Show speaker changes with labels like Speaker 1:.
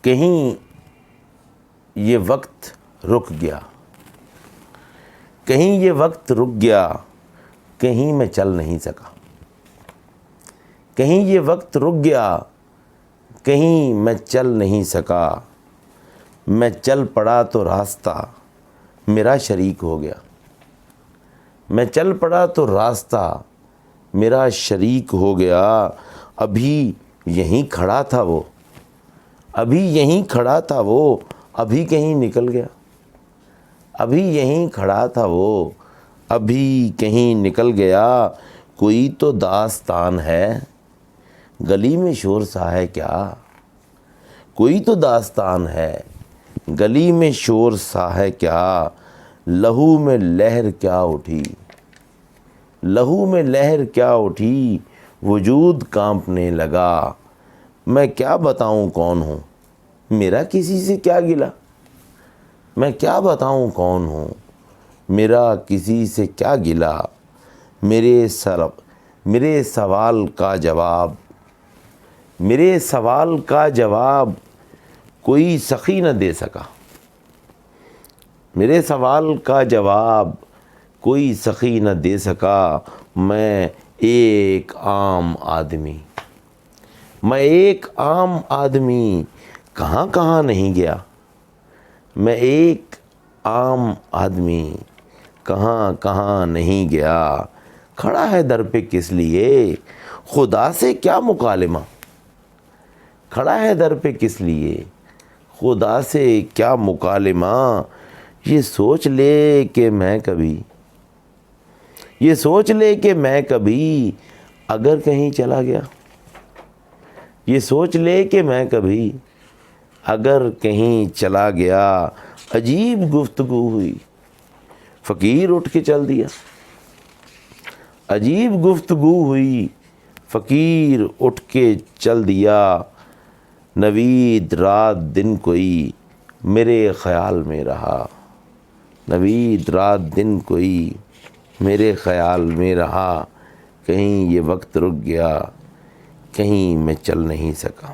Speaker 1: کہیں یہ وقت رک گیا، کہیں یہ وقت رک گیا، کہیں میں چل نہیں سکا، کہیں یہ وقت رک گیا، کہیں میں چل نہیں سکا، میں چل پڑا تو راستہ میرا شریک ہو گیا، میں چل پڑا تو راستہ میرا شریک ہو گیا، ابھی یہیں کھڑا تھا وہ، ابھی یہیں کھڑا تھا وہ، ابھی کہیں نکل گیا، ابھی یہیں کھڑا تھا وہ، ابھی کہیں نکل گیا، کوئی تو داستان ہے، گلی میں شور سا ہے کیا، کوئی تو داستان ہے، گلی میں شور سا ہے کیا، لہو میں لہر کیا اٹھی، لہو میں لہر کیا اٹھی، وجود کانپنے لگا، میں کیا بتاؤں کون ہوں، میرا کسی سے کیا گلا، میں کیا بتاؤں کون ہوں، میرا کسی سے کیا گلا، میرے سوال کا جواب، میرے سوال کا جواب کوئی سخی نہ دے سکا، میرے سوال کا جواب کوئی سخی نہ دے سکا، میں ایک عام آدمی، میں ایک عام آدمی کہاں کہاں نہیں گیا، میں ایک عام آدمی کہاں کہاں نہیں گیا، کھڑا ہے در پہ کس لیے خدا سے کیا مکالمہ، کھڑا ہے در پہ کس لیے خدا سے کیا مکالمہ، یہ سوچ لے کہ میں کبھی، یہ سوچ لے کہ میں کبھی اگر کہیں چلا گیا، یہ سوچ لے کہ میں کبھی اگر کہیں چلا گیا، عجیب گفتگو ہوئی فقیر اٹھ کے چل دیا، عجیب گفتگو ہوئی فقیر اٹھ کے چل دیا، نوید رات دن کوئی میرے خیال میں رہا، نوید رات دن کوئی میرے خیال میں رہا، کہیں یہ وقت رک گیا، کہیں میں چل نہیں سکا۔